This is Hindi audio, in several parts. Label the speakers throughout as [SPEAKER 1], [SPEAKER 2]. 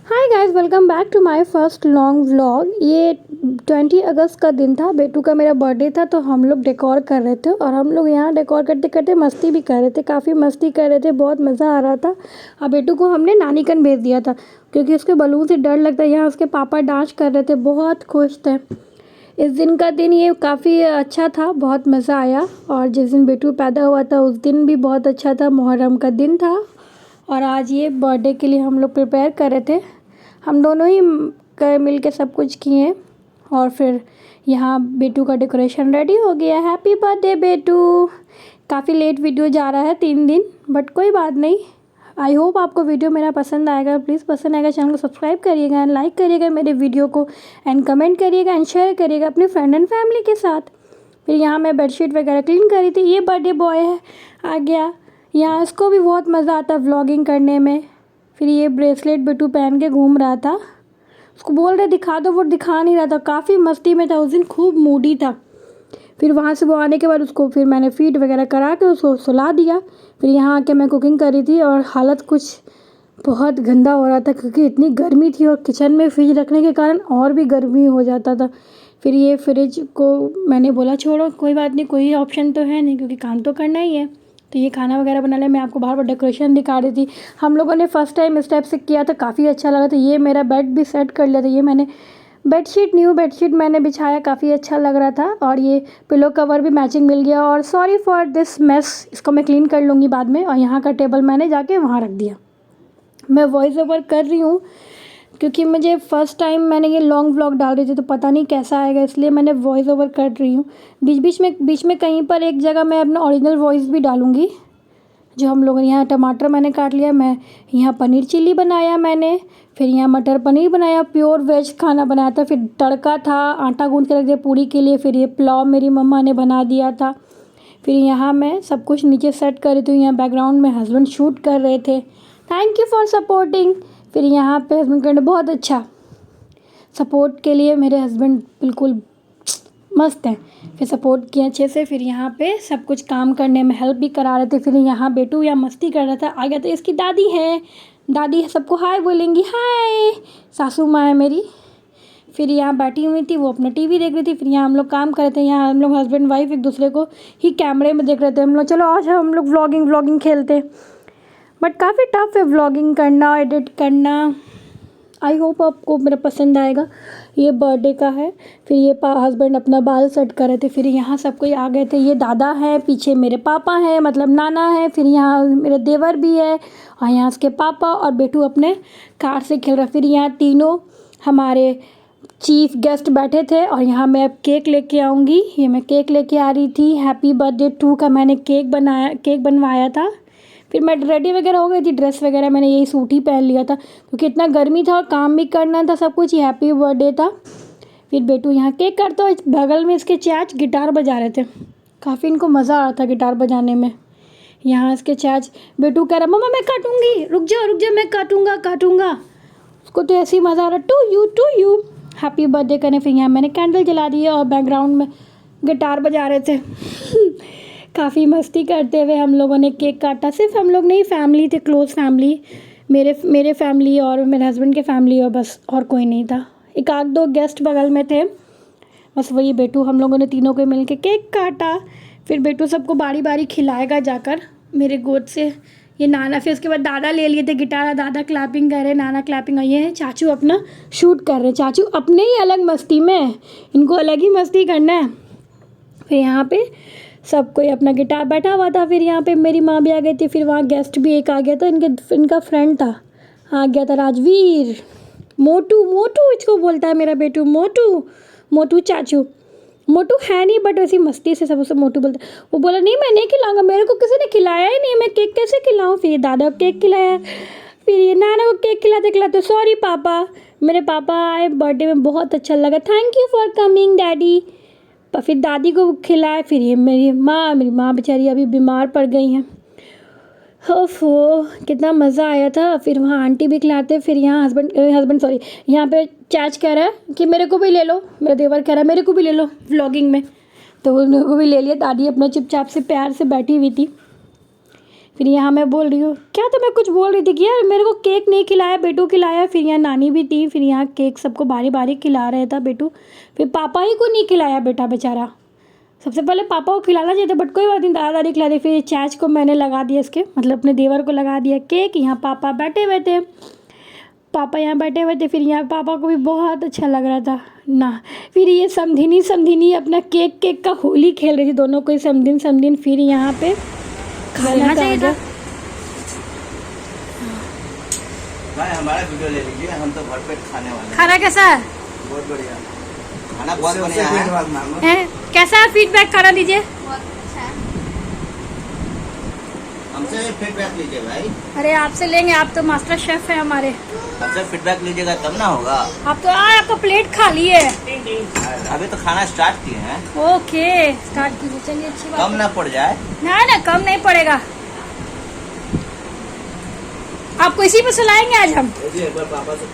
[SPEAKER 1] Hi guys, welcome back to my first long vlog. ये 20 अगस्त का दिन था। बेटू का मेरा बर्थडे था, तो हम लोग डेकोर कर रहे थे और हम लोग यहाँ डेकोर करते करते मस्ती भी कर रहे थे। काफ़ी मस्ती कर रहे थे, बहुत मज़ा आ रहा था। और बेटू को हमने नानी कन भेज दिया था क्योंकि उसके बलून से डर लगता है। यहाँ उसके पापा डांस कर रहे थे, बहुत खुश थे। इस दिन का दिन ये काफ़ी अच्छा था, बहुत मज़ा आया। और जिस दिन बेटू पैदा हुआ था उस दिन भी बहुत अच्छा था, मुहर्रम का दिन था। और आज ये बर्थडे के लिए हम लोग प्रिपेयर कर रहे थे। हम दोनों ही मिल के सब कुछ किए। और फिर यहाँ बेटू का डेकोरेशन रेडी हो गया। हैप्पी बर्थडे बेटू। काफ़ी लेट वीडियो जा रहा है, 3 दिन, बट कोई बात नहीं। आई होप आपको वीडियो मेरा पसंद आएगा। प्लीज़ पसंद आएगा चैनल को सब्सक्राइब करिएगा एंड लाइक करिएगा मेरे वीडियो को एंड कमेंट करिएगा एंड शेयर करिएगा अपने फ्रेंड एंड फैमिली के साथ। फिर यहाँ मैं बेडशीट वगैरह क्लीन करी थी। ये बर्थडे बॉय है, आ गया। यहाँ इसको भी बहुत मज़ा आता है व्लॉगिंग करने में। फिर ये ब्रेसलेट बेटू पहन के घूम रहा था। उसको बोल रहे दिखा दो, वो दिखा नहीं रहा था, काफ़ी मस्ती में था उस दिन, खूब मूडी था। फिर वहाँ से वो आने के बाद उसको फिर मैंने फीड वगैरह करा के उसको सुला दिया। फिर यहाँ आके मैं कुकिंग करी थी और हालत कुछ बहुत गंदा हो रहा था क्योंकि इतनी गर्मी थी और किचन में फ्रिज रखने के कारण और भी गर्मी हो जाता था। फिर ये फ्रिज को मैंने बोला छोड़ो, कोई बात नहीं, कोई ऑप्शन तो है नहीं क्योंकि काम तो करना ही है। तो ये खाना वगैरह बना लिया। मैं आपको बार बार डेकोरेशन दिखा रही थी। हम लोगों ने फर्स्ट टाइम इस टाइप से किया था, काफ़ी अच्छा लगा था। ये मेरा बेड भी सेट कर लिया था। ये मैंने न्यू बेडशीट मैंने बिछाया, काफ़ी अच्छा लग रहा था। और ये पिलो कवर भी मैचिंग मिल गया। और सॉरी फॉर दिस मेस, इसको मैं क्लीन कर लूँगी बाद में। और यहाँ का टेबल मैंने जाके वहाँ रख दिया। मैं वॉइस ओवर कर रही हूँ क्योंकि मुझे फ़र्स्ट टाइम मैंने ये लॉन्ग व्लॉग डाल रही थी तो पता नहीं कैसा आएगा, इसलिए मैंने वॉइस ओवर कर रही हूँ। बीच में कहीं पर एक जगह मैं अपना ओरिजिनल वॉइस भी डालूँगी। जो हम लोगों ने यहाँ टमाटर मैंने काट लिया, मैं यहाँ पनीर चिल्ली बनाया मैंने। फिर यहाँ मटर पनीर बनाया, प्योर वेज खाना बनाया था। फिर तड़का था, आटा गूँध के रख दिया पूड़ी के लिए। फिर ये पुलाव मेरी मम्मा ने बना दिया था। फिर यहाँ मैं सब कुछ नीचे सेट कर रही थी। यहाँ बैकग्राउंड में हस्बैंड शूट कर रहे थे। Thank you for supporting. फिर यहाँ पे हस्बैंड करने बहुत अच्छा सपोर्ट के लिए, मेरे हस्बैंड बिल्कुल मस्त हैं। फिर सपोर्ट किया अच्छे से। फिर यहाँ पे सब कुछ काम करने में हेल्प भी करा रहे थे। फिर यहाँ बेटू यहाँ मस्ती कर रहा था। आ गया तो इसकी दादी है, दादी सबको हाय बोलेंगी, हाय। सासू माँ है मेरी। फिर यहाँ बैठी हुई थी, वो अपना टीवी देख रही थी। फिर यहाँ हम लोग काम कर रहे थे। यहाँ हम लोग हस्बैंड वाइफ एक दूसरे को ही कैमरे में देख रहे थे। हम लोग चलो आज हम लोग व्लॉगिंग खेलते। बट काफ़ी टफ है व्लॉगिंग करना, एडिट करना। आई होप आपको मेरा पसंद आएगा। ये बर्थडे का है। फिर ये हस्बैंड अपना बाल सेट कर रहे थे। फिर यहाँ सब कोई आ गए थे। ये दादा है, पीछे मेरे पापा हैं, मतलब नाना है। फिर यहाँ मेरे देवर भी है और यहाँ उसके पापा और बेटू अपने कार से खेल रहा। फिर यहाँ तीनों हमारे चीफ गेस्ट बैठे थे। और यहाँ मैं अब केक लेके आऊँगी। ये मैं केक लेके आ रही थी। हैप्पी बर्थडे 2 का मैंने केक बनवाया था। फिर मैं रेडी वगैरह हो गई थी, ड्रेस वगैरह मैंने यही सूट ही पहन लिया था क्योंकि इतना गर्मी था और काम भी करना था, सब कुछ। ये हैप्पी बर्थडे था। फिर बेटू यहाँ केक काटता और बगल में इसके चाच गिटार बजा रहे थे। काफ़ी इनको मज़ा आ रहा था गिटार बजाने में। यहाँ इसके चाच, बेटू कह रहा मम्मा मैं काटूँगी, रुक जाओ मैं काटूँगा। उसको तो ऐसे ही मज़ा आ रहा, टू यू हैप्पी बर्थडे करने। फिर यहाँ मैंने कैंडल जला दी और बैकग्राउंड में गिटार बजा रहे थे। काफ़ी मस्ती करते हुए हम लोगों ने केक काटा। सिर्फ हम लोग नहीं, फैमिली थे, क्लोज़ फैमिली, मेरे फैमिली और मेरे हस्बैंड के फैमिली, और बस और कोई नहीं था। एक आध दो गेस्ट बगल में थे, बस वही बेटू। हम लोगों ने तीनों को मिल के केक काटा। फिर बेटू सबको बारी बारी खिलाएगा जाकर मेरे गोद से। ये नाना, फिर उसके बाद दादा ले लिए थे गिटार, दादा क्लैपिंग कर रहे, नाना क्लैपिंग। और ये है चाचू अपना शूट कर रहे। चाचू अपने ही अलग मस्ती में, इनको अलग ही मस्ती करना है। फिर यहाँ पे सब कोई अपना गिटार बैठा हुआ था। फिर यहाँ पे मेरी माँ भी आ गई थी। फिर वहाँ गेस्ट भी एक आ गया था, इनका फ्रेंड था, आ गया था राजवीर। मोटू इसको बोलता है मेरा बेटू, मोटू चाचू। मोटू है नहीं, बट वैसी मस्ती से सब उसे मोटू बोलता है। वो बोला नहीं मैं नहीं खिलाऊंगा, मेरे को किसी ने खिलाया ही नहीं, मैं केक कैसे खिलाऊँ। फिर ये दादा को केक खिलाया। फिर ये नाना को केक खिलाते सॉरी पापा, मेरे पापा आए बर्थडे में, बहुत अच्छा लगा, thank you for coming daddy. फिर दादी को खिलाए। फिर ये मेरी माँ बेचारी अभी बीमार पड़ गई हैं। ओफो कितना मज़ा आया था। फिर वहाँ आंटी भी खिलाते। फिर यहाँ हस्बैंड सॉरी, यहाँ पे चाच कह रहा है कि मेरे को भी ले लो, मेरा देवर कह रहा है मेरे को भी ले लो व्लॉगिंग में, तो उनको भी ले लिया। दादी अपना चुपचाप से प्यार से बैठी हुई थी। फिर यहाँ मैं बोल रही हूँ क्या, तो मैं कुछ बोल रही थी कि यार मेरे को केक नहीं खिलाया, बेटू खिलाया। फिर यहाँ नानी भी थी, फिर यहाँ केक सबको बारी बारी खिला रहे था बेटू। फिर पापा ही को नहीं खिलाया बेटा बेचारा। सबसे पहले पापा को खिलाना चाहिए था, बट कोई बात नहीं, दादा दादी खिला दी। फिर चैच को मैंने लगा दिया, इसके मतलब अपने देवर को लगा दिया केक। यहाँ पापा बैठे हुए थे, पापा यहाँ बैठे हुए थे। फिर यहाँ पापा को भी बहुत अच्छा लग रहा था ना। फिर ये समधिनी अपना केक का होली खेल रही थी, दोनों कोई समधिन। फिर यहाँ पे खाना चाहिए था।
[SPEAKER 2] भाई हमारा वीडियो ले लीजिए, हम तो भरपेट खाने वाले हैं।
[SPEAKER 1] खाना कैसा है?
[SPEAKER 2] बहुत बढ़िया खाना, बहुत बढ़िया है।
[SPEAKER 1] कैसा है फीडबैक खाना दीजिए।
[SPEAKER 2] हमसे फीडबैक लीजिए भाई।
[SPEAKER 1] अरे आपसे लेंगे, आप तो मास्टर शेफ है हमारे।
[SPEAKER 2] हमसे फीडबैक लीजिएगा तब ना होगा।
[SPEAKER 1] आप तो आपका प्लेट खाली है।
[SPEAKER 2] अभी तो खाना स्टार्ट किए हैं।
[SPEAKER 1] ओके स्टार्ट कीजिए, चलिए अच्छी बात।
[SPEAKER 2] कम ना पड़ जाए।
[SPEAKER 1] ना कम नहीं पड़ेगा, आपको इसी पे सुलाएंगे आज हम।
[SPEAKER 2] एक बार पापा से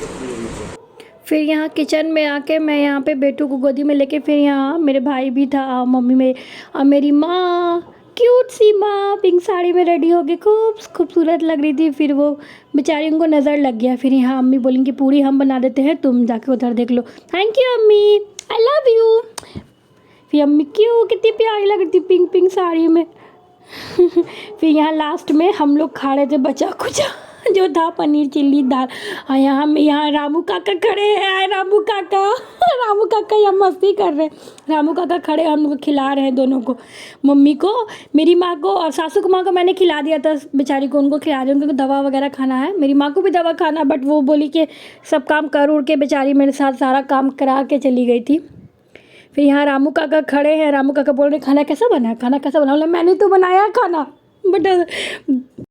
[SPEAKER 1] फिर यहाँ किचन में आके मैं यहाँ पे बेटू को गोदी में लेके, फिर यहाँ मेरे भाई भी था, मम्मी में, और मेरी माँ, क्यूट सी माँ पिंक साड़ी में रेडी हो गई, खूबसूरत लग रही थी। फिर वो बेचारी उनको नज़र लग गया। फिर यहाँ अम्मी बोलेंगी पूरी हम बना देते हैं, तुम जाके उधर देख लो। थैंक यू अम्मी, आई लव यू। फिर अम्मी क्यों कितनी प्यारी लग रही थी पिंक साड़ी में। फिर यहाँ लास्ट में हम लोग खा रहे थे बचा कुचा जो था पनीर चिल्ली दाल। और यहाँ रामू काका खड़े हैं, रामू काका यहाँ मस्ती कर रहे हैं। रामू काका खड़े हम लोग को खिला रहे हैं दोनों को, मम्मी को, मेरी माँ को और सासू माँ को मैंने खिला दिया था बेचारी को, उनको खिला दिया, उनको दवा वगैरह खाना है। मेरी माँ को भी दवा खाना, बट वो बोली कि सब काम कर उड़ के बेचारी मेरे साथ सारा काम करा के चली गई थी। फिर यहाँ रामू काका खड़े हैं, रामू काका बोल रहे खाना कैसा बना, मैंने तो बनाया खाना, बट